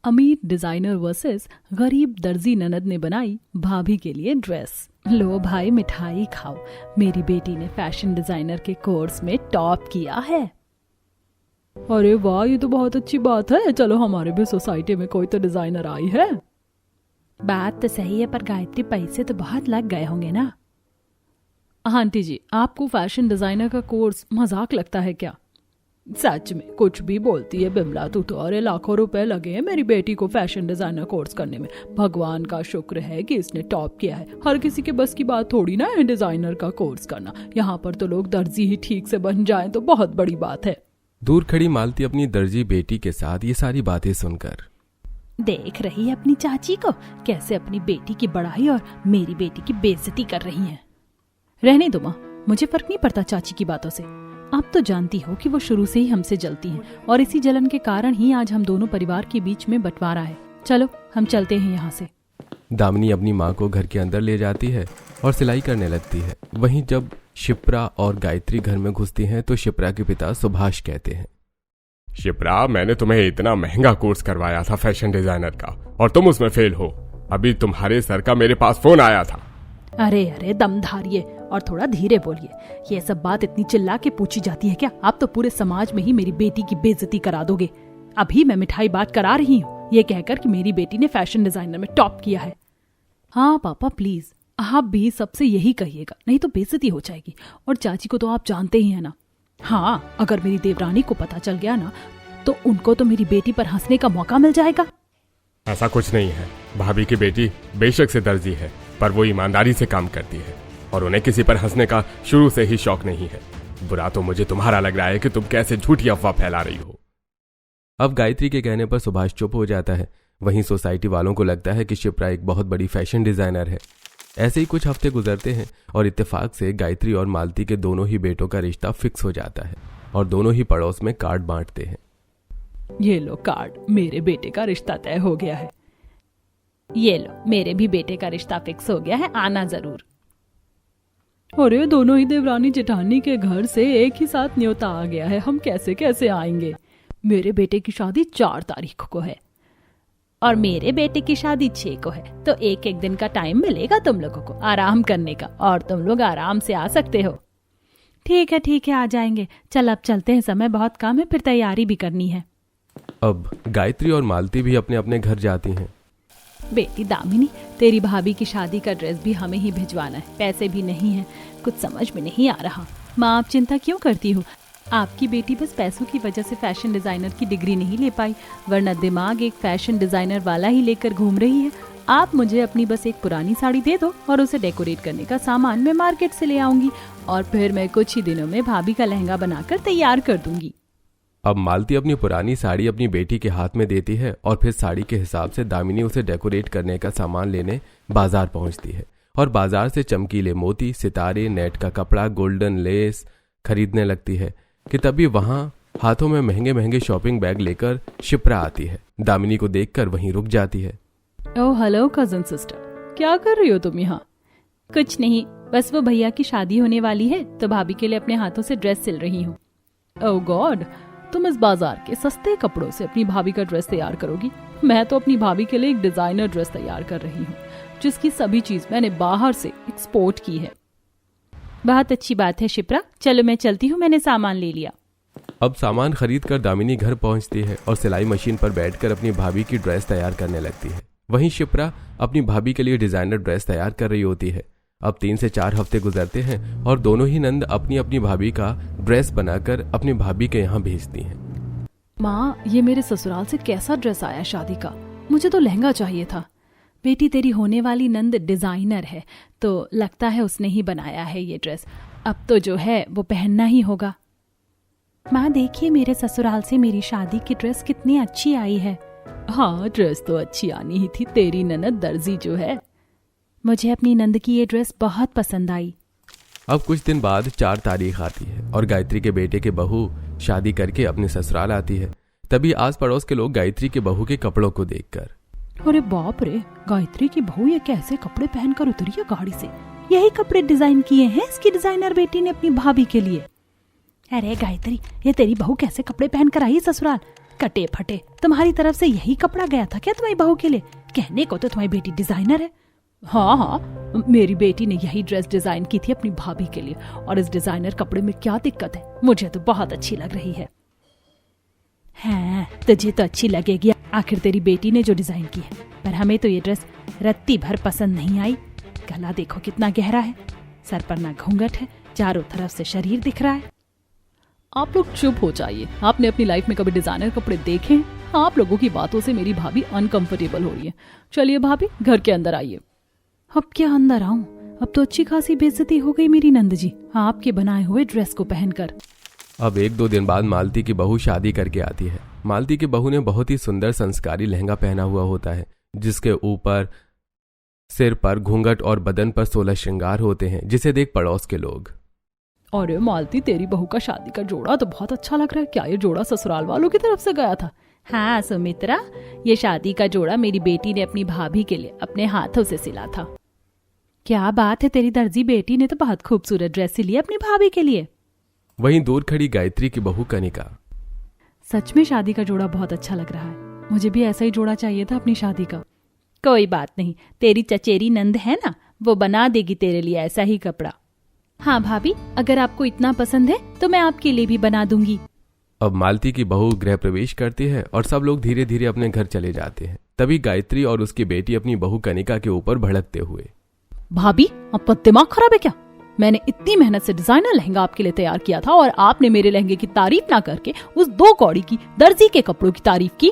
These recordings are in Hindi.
अमीर डिजाइनर वर्सेस गरीब दर्जी ननद ने बनाई भाभी के लिए ड्रेस। लो भाई मिठाई खाओ, मेरी बेटी ने फैशन डिजाइनर के कोर्स में टॉप किया है। अरे वाह, ये तो बहुत अच्छी बात है। चलो हमारे भी सोसाइटी में कोई तो डिजाइनर आई है। बात तो सही है, पर गायत्री पैसे तो बहुत लग गए होंगे ना। आंटी जी, आपको फैशन डिजाइनर का कोर्स मजाक लगता है क्या? सच में कुछ भी बोलती है बिमला तू तो। अरे लाखों रुपए लगे हैं मेरी बेटी को फैशन डिजाइनर कोर्स करने में। भगवान का शुक्र है कि इसने टॉप किया है। हर किसी के बस की बात थोड़ी ना है डिजाइनर का कोर्स करना। यहाँ पर तो लोग दर्जी ही ठीक से बन जाएं तो बहुत बड़ी बात है। दूर खड़ी मालती अपनी दर्जी बेटी के साथ ये सारी बातें सुनकर देख रही है अपनी चाची को कैसे अपनी बेटी की बड़ाई और मेरी बेटी की बेइज्जती कर रही है। रहने दो माँ, मुझे फर्क नहीं पड़ता चाची की बातों से। आप तो जानती हो कि वो शुरू से ही हमसे जलती हैं और इसी जलन के कारण ही आज हम दोनों परिवार के बीच में बंटवारा है। चलो हम चलते हैं यहाँ से। दामिनी अपनी माँ को घर के अंदर ले जाती है और सिलाई करने लगती है। वहीं जब शिप्रा और गायत्री घर में घुसती हैं तो शिप्रा के पिता सुभाष कहते हैं, शिप्रा, मैंने तुम्हें इतना महंगा कोर्स करवाया था फैशन डिजाइनर का और तुम उसमें फेल हो। अभी तुम्हारे सर का मेरे पास फोन आया था। अरे अरे, दम धारिये और थोड़ा धीरे बोलिए। ये सब बात इतनी चिल्ला के पूछी जाती है क्या? आप तो पूरे समाज में ही मेरी बेटी की बेइज्जती करा दोगे। अभी मैं मिठाई बात करा रही हूँ ये कहकर कि मेरी बेटी ने फैशन डिजाइनर में टॉप किया है। हाँ पापा प्लीज, आप भी सबसे यही कहिएगा, नहीं तो बेइज्जती हो जाएगी। और चाची को तो आप जानते ही है ना। हाँ, अगर मेरी देवरानी को पता चल गया ना तो उनको तो मेरी बेटी पर हंसने का मौका मिल जाएगा। ऐसा कुछ नहीं है। भाभी की बेटी बेशक से दर्जी है, पर वो ईमानदारी से काम करती है और उन्हें किसी पर हंसने का शुरू से ही शौक नहीं है। बुरा तो मुझे तुम्हारा लग रहा है कि तुम कैसे झूठी अफवाह फैला रही हो। अब गायत्री के कहने पर सुभाष चुप हो जाता है। वहीं सोसाइटी वालों को लगता है कि शिप्रा एक बहुत बड़ी फैशन डिजाइनर है। ऐसे ही कुछ हफ्ते गुजरते हैं और इत्तेफाक से गायत्री और मालती के दोनों ही बेटों का रिश्ता फिक्स हो जाता है और दोनों ही पड़ोस में कार्ड बांटते हैं। ये लो कार्ड, मेरे बेटे का रिश्ता तय हो गया है। ये लो, मेरे भी बेटे का रिश्ता फिक्स हो गया है, आना जरूर। अरे दोनों ही देवरानी जेठानी के घर से एक ही साथ न्योता आ गया है, हम कैसे कैसे आएंगे? मेरे बेटे की शादी 4 तारीख को है और मेरे बेटे की शादी 6 को है, तो एक एक दिन का टाइम मिलेगा तुम लोगों को आराम करने का और तुम लोग आराम से आ सकते हो। ठीक है आ जाएंगे। चल अब चलते हैं, समय बहुत कम है, फिर तैयारी भी करनी है। अब गायत्री और मालती भी अपने अपने घर जाती हैं। बेटी दामिनी, तेरी भाभी की शादी का ड्रेस भी हमें ही भिजवाना है, पैसे भी नहीं है, कुछ समझ में नहीं आ रहा। माँ आप चिंता क्यों करती हो? आपकी बेटी बस पैसों की वजह से फैशन डिजाइनर की डिग्री नहीं ले पाई, वरना दिमाग एक फैशन डिजाइनर वाला ही लेकर घूम रही है। आप मुझे अपनी बस एक पुरानी साड़ी दे दो और उसे डेकोरेट करने का सामान मैं मार्केट से ले आऊंगी और फिर मैं कुछ ही दिनों में भाभी का लहंगा बनाकर तैयार कर दूंगी। अब मालती अपनी पुरानी साड़ी अपनी बेटी के हाथ में देती है और फिर साड़ी के हिसाब से दामिनी उसे डेकोरेट करने का सामान लेने बाजार पहुंचती है और बाजार से चमकीले मोती, सितारे, नेट का कपड़ा, गोल्डन लेस खरीदने लगती है कि तभी वहां हाथों में महंगे महंगे शॉपिंग बैग लेकर शिप्रा आती है। दामिनी को देखकर वहीं रुक जाती है। ओह हेलो कजन सिस्टर, क्या कर रही हो तुम यहाँ? कुछ नहीं, बस वो भैया की शादी होने वाली है तो भाभी के लिए अपने हाथों से ड्रेस सिल रही हूँ। ओह गॉड, तुम इस बाजार के सस्ते कपड़ों से अपनी भाभी का ड्रेस तैयार करोगी? मैं तो अपनी भाभी के लिए एक डिजाइनर ड्रेस तैयार कर रही हूँ जिसकी सभी चीज मैंने बाहर से एक्सपोर्ट की है। बहुत अच्छी बात है शिप्रा, चलो मैं चलती हूँ, मैंने सामान ले लिया। अब सामान खरीद कर दामिनी घर पहुंचती है और सिलाई मशीन पर बैठकर अपनी भाभी की ड्रेस तैयार करने लगती है। वहीं शिप्रा अपनी भाभी के लिए डिजाइनर ड्रेस तैयार कर रही होती है। अब 3 से 4 हफ्ते गुजरते हैं और दोनों ही नंद अपनी अपनी भाभी का ड्रेस बनाकर अपनी भाभी के यहाँ भेजती हैं। माँ, ये मेरे ससुराल से कैसा ड्रेस आया शादी का? मुझे तो लहंगा चाहिए था। बेटी तेरी होने वाली नंद डिजाइनर है तो लगता है उसने ही बनाया है ये ड्रेस। अब तो जो है वो पहनना ही होगा। माँ देखिए, मेरे ससुराल से मेरी शादी की ड्रेस कितनी अच्छी आई है। हाँ, ड्रेस तो अच्छी आनी ही थी, तेरी ननद दर्जी जो है। मुझे अपनी नंद की ये ड्रेस बहुत पसंद आई। अब कुछ दिन बाद 4 तारीख आती है और गायत्री के बेटे के बहू शादी करके अपने ससुराल आती है। तभी आस पड़ोस के लोग गायत्री के बहू के कपड़ों को देखकर, अरे बाप रे, गायत्री की बहू ये कैसे कपड़े पहनकर उतरी है गाड़ी से? यही कपड़े डिजाइन किए हैं इसकी डिजाइनर बेटी ने अपनी भाभी के लिए। अरे गायत्री, ये तेरी बहू कैसे कपड़े पहनकर आई ससुराल? कटे फटे, तुम्हारी तरफ से यही कपड़ा गया था क्या तुम्हारी बहू के लिए? कहने को तो तुम्हारी बेटी डिजाइनर है। हाँ, मेरी बेटी ने यही ड्रेस डिजाइन की थी अपनी भाभी के लिए, और इस डिजाइनर कपड़े में क्या दिक्कत है? मुझे तो बहुत अच्छी लग रही है। हाँ, तुझे तो अच्छी लगेगी, आखिर तेरी बेटी ने जो डिजाइन की है। पर हमें तो ये ड्रेस रत्ती भर पसंद नहीं आई। गला देखो कितना गहरा है, सर पर ना घूंघट है, चारों तरफ से शरीर दिख रहा है। आप लोग चुप हो जाइए। आपने अपनी लाइफ में कभी डिजाइनर कपड़े देखे हैं? आप लोगों की बातों से मेरी भाभी अनकंफर्टेबल हो रही है। चलिए भाभी, घर के अंदर आइए। अब क्या अंदर आऊं? अब तो अच्छी खासी बेइज्जती हो गई मेरी नंद जी, आपके बनाए हुए ड्रेस को पहनकर। अब 1-2 दिन बाद मालती की बहू शादी करके आती है। मालती की बहू ने बहुत ही सुंदर संस्कारी लहंगा पहना हुआ होता है, जिसके ऊपर सिर पर घूंघट और बदन पर 16 श्रृंगार होते हैं, जिसे देख पड़ोस के लोग, अरे मालती, तेरी बहू का शादी का जोड़ा तो बहुत अच्छा लग रहा है। क्या ये जोड़ा ससुराल वालों की तरफ से गया था? हाँ सुमित्रा, ये शादी का जोड़ा मेरी बेटी ने अपनी भाभी के लिए अपने हाथों से सिला था। क्या बात है, तेरी दर्जी बेटी ने तो बहुत खूबसूरत ड्रेस सिली अपनी भाभी के लिए। वहीं दूर खड़ी गायत्री की बहू कनिका, सच में शादी का जोड़ा बहुत अच्छा लग रहा है, मुझे भी ऐसा ही जोड़ा चाहिए था अपनी शादी का। कोई बात नहीं, तेरी चचेरी नंद है ना, वो बना देगी तेरे लिए ऐसा ही कपड़ा। हाँ भाभी, अगर आपको इतना पसंद है तो मैं आपके लिए भी बना दूंगी। अब मालती की बहू गृह प्रवेश करती है और सब लोग धीरे धीरे अपने घर चले जाते हैं। तभी गायत्री और उसकी बेटी अपनी बहू कनिका के ऊपर भड़कते हुए, भाभी, आपका दिमाग खराब है क्या? मैंने इतनी मेहनत से डिजाइनर लहंगा आपके लिए तैयार किया था और आपने मेरे लहंगे की तारीफ ना करके उस 2 कौड़ी की दर्जी के कपड़ों की तारीफ की।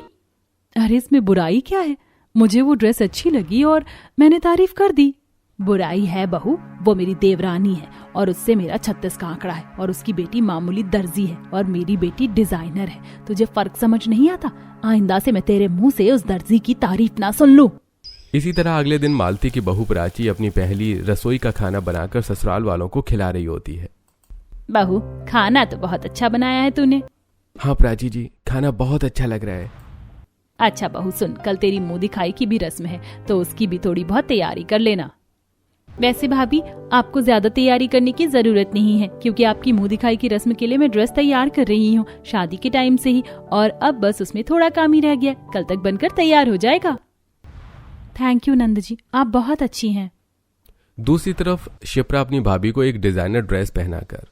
अरे इसमें बुराई क्या है? मुझे वो ड्रेस अच्छी लगी और मैंने तारीफ कर दी। बुराई है बहू, वो मेरी देवरानी है और उससे मेरा 36 का आंकड़ा है, और उसकी बेटी मामूली दर्जी है और मेरी बेटी डिजाइनर है। तुझे फर्क समझ नहीं आता? आइंदा से मैं तेरे मुंह से उस दर्जी की तारीफ ना सुन लूं। इसी तरह अगले दिन मालती की बहू प्राची अपनी पहली रसोई का खाना बनाकर ससुराल वालों को खिला रही होती है। बहू, खाना तो बहुत अच्छा बनाया है तूने। हाँ प्राची जी, खाना बहुत अच्छा लग रहा है। अच्छा बहू सुन, कल तेरी मुंह दिखाई की भी रस्म है, तो उसकी भी थोड़ी बहुत तैयारी कर लेना। वैसे भाभी, आपको ज्यादा तैयारी करने की जरूरत नहीं है, क्योंकि आपकी मुंह दिखाई की रस्म के लिए मैं ड्रेस तैयार कर रही हूँ शादी के टाइम से ही, और अब बस उसमें थोड़ा काम ही रह गया, कल तक बनकर तैयार हो जाएगा। थैंक यू नंद जी, आप बहुत अच्छी हैं। दूसरी तरफ शिप्रा अपनी भाभी को एक डिजाइनर ड्रेस पहनाकर,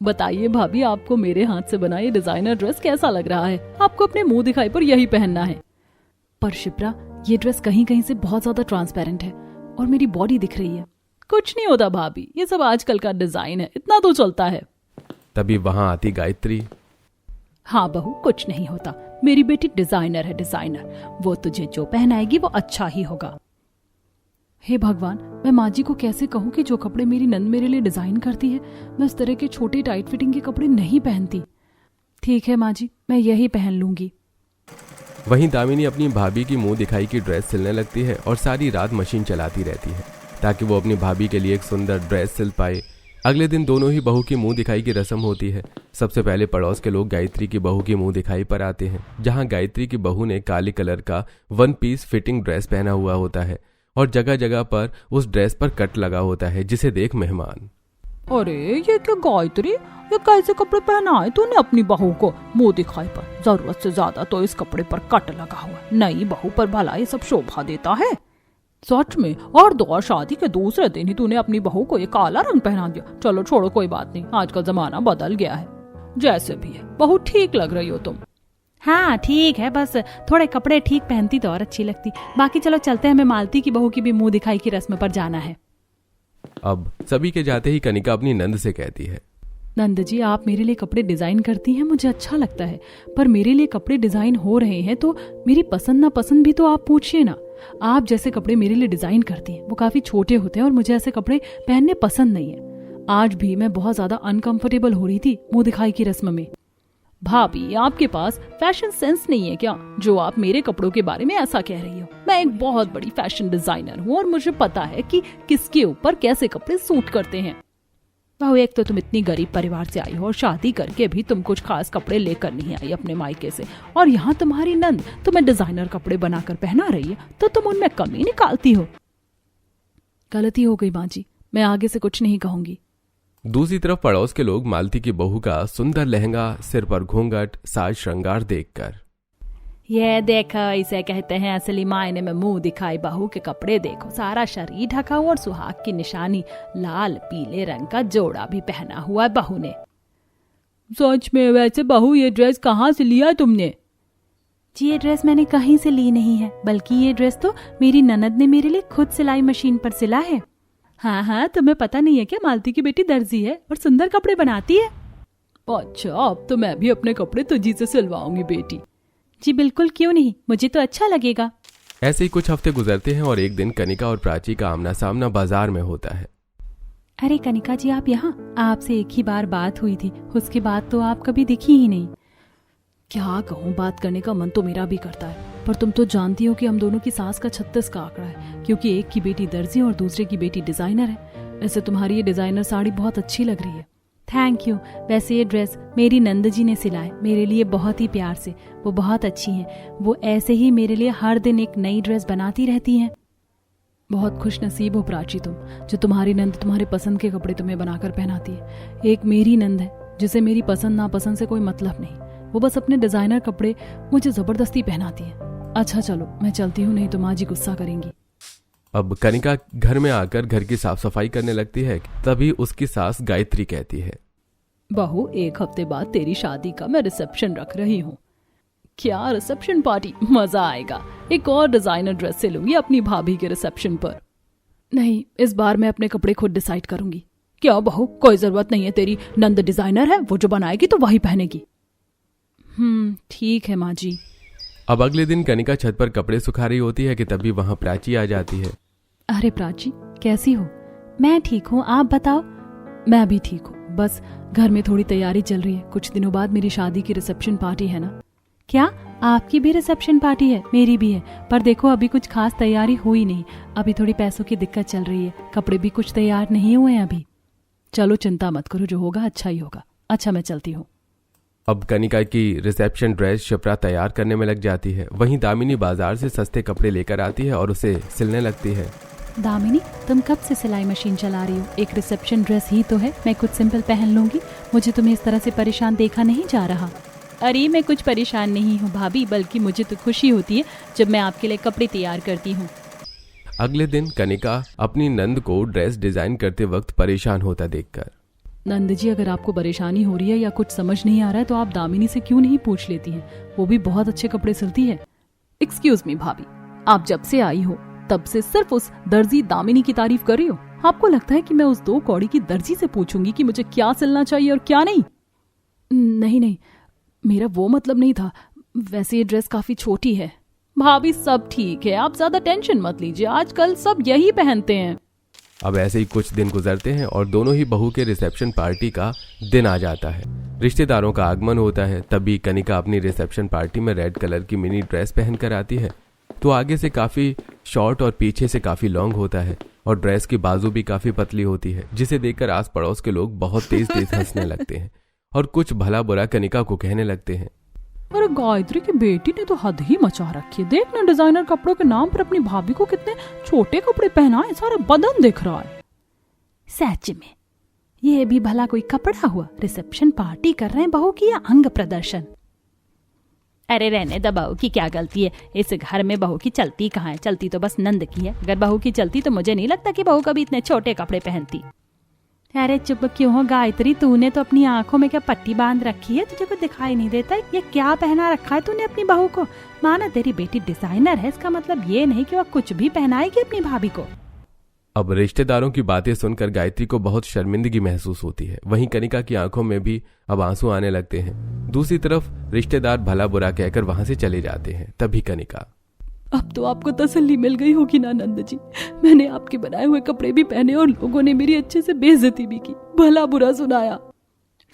बताइए भाभी, आपको मेरे हाथ से बनाई डिजाइनर ड्रेस कैसा लग रहा है? आपको अपने मुंह दिखाई पर यही पहनना है। पर शिप्रा, ये ड्रेस कहीं कहीं से बहुत ज्यादा ट्रांसपेरेंट है और मेरी बॉडी दिख रही है। कुछ नहीं होता भाभी, ये सब आजकल का डिजाइन है, इतना तो चलता है। तभी वहां आती गायत्री। हाँ बहू, कुछ नहीं होता, मेरी बेटी डिजाइनर है, डिजाइनर। वो तुझे जो पहनाएगी वो अच्छा ही होगा। हे भगवान, मैं माँ जी को कैसे कहूँ कि जो कपड़े मेरी नंद मेरे लिए डिजाइन करती है, मैं उस तरह के छोटे टाइट फिटिंग के कपड़े नहीं पहनती। ठीक है माँ जी, मैं यही पहन लूंगी। वहीं दामिनी अपनी भाभी की मुंह दिखाई की ड्रेस सिलने लगती है और सारी रात मशीन चलाती रहती है ताकि वो अपनी भाभी के लिए एक सुंदर ड्रेस सिल पाए। अगले दिन दोनों ही बहू की मुंह दिखाई की रस्म होती है। सबसे पहले पड़ोस के लोग गायत्री की बहू की मुंह दिखाई पर आते हैं, जहां गायत्री की बहू ने काले कलर का 1 पीस फिटिंग ड्रेस पहना हुआ होता है और जगह जगह पर उस ड्रेस पर कट लगा होता है, जिसे देख मेहमान, अरे ये क्या गायत्री, ये कैसे कपड़े पहनाए तूने अपनी बहू को मुंह दिखाई पर? जरूरत से ज्यादा तो इस कपड़े पर कट लगा हुआ है। नई बहू पर भला ये सब शोभा देता है? सच में, और दो शादी के दूसरे दिन ही तूने अपनी बहू को ये काला रंग पहना दिया। चलो छोड़ो, कोई बात नहीं, आज का जमाना बदल गया है। जैसे भी है, बहुत ठीक लग रही हो तुम। हाँ ठीक है, बस थोड़े कपड़े ठीक पहनती तो और अच्छी लगती। बाकी चलो चलते हैं, हमें मालती की बहू की भी मुंह दिखाई की रस्म पर जाना है। अब सभी के जाते ही कनिका अपनी नंद से कहती है, नंद जी, आप मेरे लिए कपड़े डिजाइन करती हैं, मुझे अच्छा लगता है, पर मेरे लिए कपड़े डिजाइन हो रहे हैं तो मेरी पसंद ना पसंद भी तो आप पूछिए ना। आप जैसे कपड़े मेरे लिए डिजाइन करती हैं वो काफी छोटे होते हैं और मुझे ऐसे कपड़े पहनने पसंद नहीं है। आज भी मैं बहुत ज्यादा अनकंफर्टेबल हो रही थी मुंह दिखाई की रस्म में। भाभी, आपके पास फैशन सेंस नहीं है क्या, जो आप मेरे कपड़ों के बारे में ऐसा कह रही हो? मैं एक बहुत बड़ी फैशन डिजाइनर हूँ और मुझे पता है कि किसके ऊपर कैसे कपड़े सूट करते हैं। बहू, एक तो तुम इतनी गरीब परिवार से आई हो और शादी करके भी तुम कुछ खास कपड़े लेकर नहीं आई अपने मायके से, और यहाँ तुम्हारी नंद तुम्हें डिजाइनर कपड़े बनाकर पहना रही है तो तुम उनमें कमी निकालती हो। गलती हो गई माँ जी, मैं आगे से कुछ नहीं कहूंगी। दूसरी तरफ पड़ोस के लोग मालती की बहू का सुंदर लहंगा, सिर पर घूंघट, साज श्रृंगार देखकर ये देखो, इसे कहते हैं असली मायने में मुंह दिखाई बहू के कपड़े देखो, सारा शरीर ढका हुआ और सुहाग की निशानी लाल पीले रंग का जोड़ा भी पहना हुआ है बहू ने। सच में? वैसे बहू ये ड्रेस कहाँ से लिया तुमने? जी ये ड्रेस मैंने कहीं से ली नहीं है, बल्कि ये ड्रेस तो मेरी ननद ने मेरे लिए खुद सिलाई मशीन पर सिला है। हाँ, तुम्हें पता नहीं है क्या, मालती की बेटी दर्जी है और सुंदर कपड़े बनाती है। अच्छा, अब तो मैं भी अपने कपड़े तुझी से सिलवाऊंगी बेटी। जी बिल्कुल, क्यों नहीं, मुझे तो अच्छा लगेगा। ऐसे ही कुछ हफ्ते गुजरते हैं और एक दिन कनिका और प्राची का आमना सामना बाजार में होता है। अरे कनिका जी, आप यहाँ? आपसे एक ही बार बात हुई थी, उसके बाद तो आप कभी दिखी ही नहीं। क्या कहूँ, बात करने का मन तो मेरा भी करता है, पर तुम तो जानती हो कि हम दोनों की सास का 36 का आंकड़ा है, क्योंकि एक की बेटी दर्जी और दूसरे की बेटी डिजाइनर है। ऐसे तुम्हारी ये डिजाइनर साड़ी बहुत अच्छी लग रही है। Thank you. वैसे ये ड्रेस मेरी नंद जी ने सिला है मेरे लिए बहुत ही प्यार से, वो बहुत अच्छी हैं। वो ऐसे ही मेरे लिए हर दिन एक नई ड्रेस बनाती रहती हैं। बहुत खुश नसीब हो प्राची तुम, जो तुम्हारी नंद तुम्हारे पसंद के कपड़े तुम्हें बनाकर पहनाती है। एक मेरी नंद है जिसे मेरी पसंद नापसंद से कोई मतलब नहीं, वो बस अपने डिजाइनर कपड़े मुझे जबरदस्ती पहनाती है। अच्छा चलो मैं चलती हूँ, नहीं तो माँ जी गुस्सा करेंगी। अब कनिका घर में आकर घर की साफ सफाई करने लगती है, तभी उसकी सास गायत्री कहती है, बहू, एक हफ्ते बाद तेरी शादी का मैं रिसेप्शन रख रही हूँ। क्या रिसेप्शन पार्टी, मजा आएगा। एक और डिजाइनर ड्रेस सिलूंगी अपनी भाभी के रिसेप्शन पर। नहीं, इस बार मैं अपने कपड़े खुद डिसाइड करूंगी। क्या बहू, कोई जरूरत नहीं है, तेरी नंद डिजाइनर है, वो जो बनाएगी तो वही पहनेगी। ठीक है माँ जी। अब अगले दिन कनिका छत पर कपड़े सुखा रही होती है कि तभी वहाँ प्राची आ जाती है। अरे प्राची, कैसी हो? मैं ठीक हूँ, आप बताओ। मैं भी ठीक हूँ, बस घर में थोड़ी तैयारी चल रही है। कुछ दिनों बाद मेरी शादी की रिसेप्शन पार्टी है ना। क्या आपकी भी रिसेप्शन पार्टी है? मेरी भी है, पर देखो अभी कुछ खास तैयारी हुई नहीं, अभी थोड़ी पैसों की दिक्कत चल रही है, कपड़े भी कुछ तैयार नहीं हुए हैं अभी। चलो चिंता मत करो, जो होगा अच्छा ही होगा। अच्छा मैं चलती हूँ। अब कनिका की रिसेप्शन ड्रेस शिप्रा तैयार करने में लग जाती है। वहीं दामिनी बाजार से सस्ते कपड़े लेकर आती है और उसे सिलने लगती है। दामिनी, तुम कब से सिलाई मशीन चला रही हो? एक रिसेप्शन ड्रेस ही तो है, मैं कुछ सिंपल पहन लूंगी, मुझे तुम्हें इस तरह से परेशान देखा नहीं जा रहा। अरे मैं कुछ परेशान नहीं हूँ भाभी, बल्कि मुझे तो खुशी होती है जब मैं आपके लिए कपड़े तैयार करती हूँ। अगले दिन कनिका अपनी नंद को ड्रेस डिजाइन करते वक्त परेशान होता देखकर, नंद जी, अगर आपको परेशानी हो रही है या कुछ समझ नहीं आ रहा है तो आप दामिनी से क्यों नहीं पूछ लेती हैं? वो भी बहुत अच्छे कपड़े सिलती है। एक्सक्यूज मी भाभी, आप जब से आई हो तब से सिर्फ उस दर्जी दामिनी की तारीफ कर रही हो। आपको लगता है कि मैं उस 2 कौड़ी की दर्जी से पूछूंगी कि मुझे क्या सिलना चाहिए और क्या नहीं? नहीं, मेरा वो मतलब नहीं था। वैसे ये ड्रेस काफी छोटी है। भाभी सब ठीक है, आप ज्यादा टेंशन मत लीजिए, आजकल सब यही पहनते हैं। अब ऐसे ही कुछ दिन गुजरते हैं और दोनों ही बहू के रिसेप्शन पार्टी का दिन आ जाता है। रिश्तेदारों का आगमन होता है। तभी कनिका अपनी रिसेप्शन पार्टी में रेड कलर की मिनी ड्रेस पहन कर आती है, तो आगे से काफी शॉर्ट और पीछे से काफी लॉन्ग होता है और ड्रेस की बाजू भी काफी पतली होती है, जिसे देखकर आस पड़ोस के लोग बहुत तेज तेज हंसने लगते हैं और कुछ भला बुरा कनिका को कहने लगते हैं। अरे गायत्री की बेटी ने तो हद ही मचा रखी है। देखना डिजाइनर कपड़ों के नाम पर अपनी भाभी को कितने छोटे कपड़े पहनाए, सारा बदन दिख रहा है। सच में ये भी भला कोई कपड़ा हुआ? रिसेप्शन पार्टी कर रहे हैं बहू की या अंग प्रदर्शन? अरे रहने दो, बहू की क्या गलती है? इस घर में बहू की चलती कहाँ है? चलती तो बस नंद की है। अगर बहू की चलती तो मुझे नहीं लगता कि बहू कभी इतने छोटे कपड़े पहनती। अरे चुप क्यों हो गायत्री, तूने तो अपनी आंखों में क्या पट्टी बांध रखी है? तुझे को दिखाई नहीं देता? ये क्या पहना रखा है तूने अपनी बहू को? माना तेरी बेटी डिजाइनर है, इसका मतलब ये नहीं कि वह कुछ भी पहनाएगी अपनी भाभी को। अब रिश्तेदारों की बातें सुनकर गायत्री को बहुत शर्मिंदगी महसूस होती है। वहीं कनिका की आंखों में भी अब आंसू आने लगते हैं। दूसरी तरफ रिश्तेदार भला बुरा कहकर वहां से चले जाते हैं। तभी कनिका, अब तो आपको तसल्ली मिल गई होगी ना नंद जी, मैंने आपके बनाए हुए कपड़े भी पहने और लोगों ने मेरी अच्छे से बेइज्जती भी की, भला बुरा सुनाया।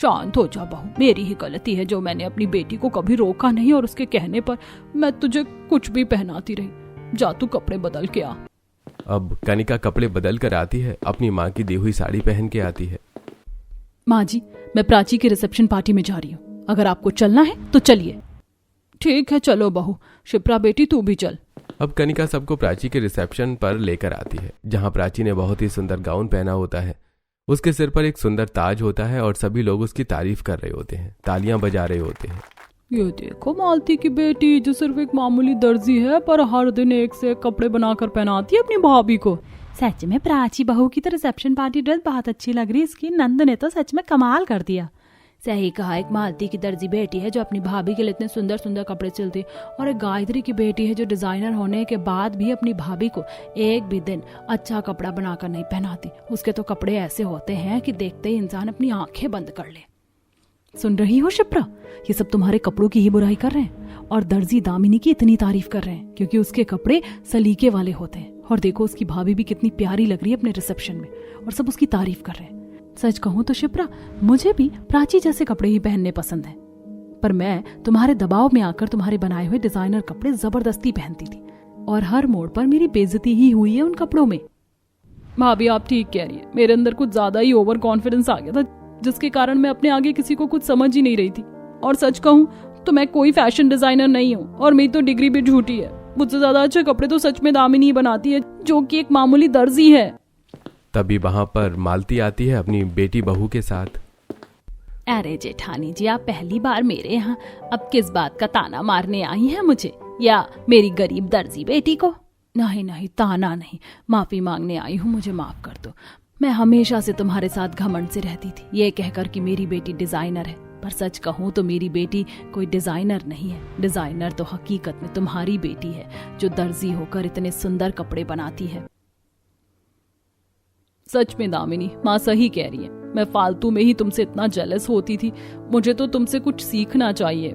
शांत हो जा बहू, मेरी ही गलती है जो मैंने अपनी बेटी को कभी रोका नहीं और उसके कहने पर मैं तुझे कुछ भी पहनाती रही। जा तू कपड़े बदल के आ। अब कनिका कपड़े बदल कर आती है, अपनी माँ की दी हुई साड़ी पहन के आती है। माँ जी, मैं प्राची के रिसेप्शन पार्टी में जा रही हूँ, अगर आपको चलना है तो चलिए। ठीक है चलो बहू, शिप्रा बेटी तू भी चल। अब कनिका सबको प्राची के रिसेप्शन पर लेकर आती है, जहाँ प्राची ने बहुत ही सुंदर गाउन पहना होता है। उसके सिर पर एक सुंदर ताज होता है और सभी लोग उसकी तारीफ कर रहे होते हैं, तालियां बजा रहे होते हैं। ये देखो मालती की बेटी, जो सिर्फ एक मामूली दर्जी है पर हर दिन एक से एक कपड़े बनाकर पहनाती है अपनी भाभी को। सच में प्राची बहू की तो रिसेप्शन पार्टी ड्रेस बहुत अच्छी लग रही है इसकी। नंद ने तो सच में कमाल कर दिया। सही कहा, एक मालती की दर्जी बेटी है जो अपनी भाभी के लिए इतने सुंदर सुंदर कपड़े सिलती, और एक गायत्री की बेटी है जो डिजाइनर होने के बाद भी अपनी भाभी को एक भी दिन अच्छा कपड़ा बनाकर नहीं पहनाती। उसके तो कपड़े ऐसे होते हैं कि देखते ही इंसान अपनी आंखें बंद कर ले। सुन रही हो शिप्रा, ये सब तुम्हारे कपड़ों की ही बुराई कर रहे हैं और दर्जी दामिनी की इतनी तारीफ कर रहे हैं क्योंकि उसके कपड़े सलीके वाले होते हैं। और देखो उसकी भाभी भी कितनी प्यारी लग रही है अपने रिसेप्शन में, और सब उसकी तारीफ कर रहे हैं। सच कहूं तो शिप्रा, मुझे भी प्राची जैसे कपड़े ही पहनने पसंद हैं, पर मैं तुम्हारे दबाव में आकर तुम्हारे बनाए हुए डिजाइनर कपड़े जबरदस्ती पहनती थी और हर मोड़ पर मेरी बेइज्जती ही हुई है उन कपड़ों में। भाभी आप ठीक कह रही है, मेरे अंदर कुछ ज्यादा ही ओवर कॉन्फिडेंस आ गया था, जिसके कारण मैं अपने आगे किसी को कुछ समझ ही नहीं रही थी। और सच कहूं तो मैं कोई फैशन डिजाइनर नहीं हूँ और मेरी तो डिग्री भी झूठी है। मुझसे ज्यादा अच्छे कपड़े तो सच में दामिनी बनाती है, जो कि एक मामूली दर्जी है। तभी वहां पर मालती आती है अपनी बेटी बहू के साथ। अरे जेठानी जी, आप पहली बार मेरे यहाँ अब किस बात का ताना मारने आई हैं मुझे या मेरी गरीब दर्जी बेटी को? नहीं नहीं, ताना नहीं, माफी मांगने आई हूँ, मुझे माफ कर दो। मैं हमेशा से तुम्हारे साथ घमंड से रहती थी, ये कहकर कि मेरी बेटी डिजाइनर है, पर सच कहूँ तो मेरी बेटी कोई डिजाइनर नहीं है। डिजाइनर तो हकीकत में तुम्हारी बेटी है, जो दर्जी होकर इतने सुंदर कपड़े बनाती है। सच में दामिनी, माँ सही कह रही है, मैं फालतू में ही तुमसे इतना जेलस होती थी। मुझे तो तुमसे कुछ सीखना चाहिए।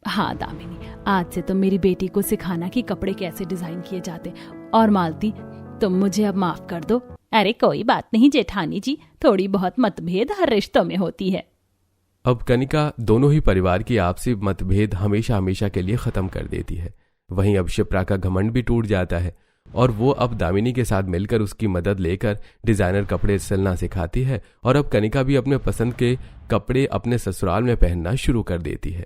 हाँ दामिनी, आज से तुम मेरी बेटी को सिखाना कि कपड़े कैसे डिजाइन किए जाते। और मालती, तुम मुझे अब माफ कर दो। अरे कोई बात नहीं जेठानी जी, थोड़ी बहुत मतभेद हर रिश्तों में होती है। अब कनिका दोनों ही परिवार की आपसी मतभेद हमेशा हमेशा के लिए खत्म कर देती है। वहीं अब शिप्रा का घमंड भी टूट जाता है और वो अब दामिनी के साथ मिलकर उसकी मदद लेकर डिजाइनर कपड़े सिलना सिखाती है। और अब कनिका भी अपने पसंद के कपड़े अपने ससुराल में पहनना शुरू कर देती है।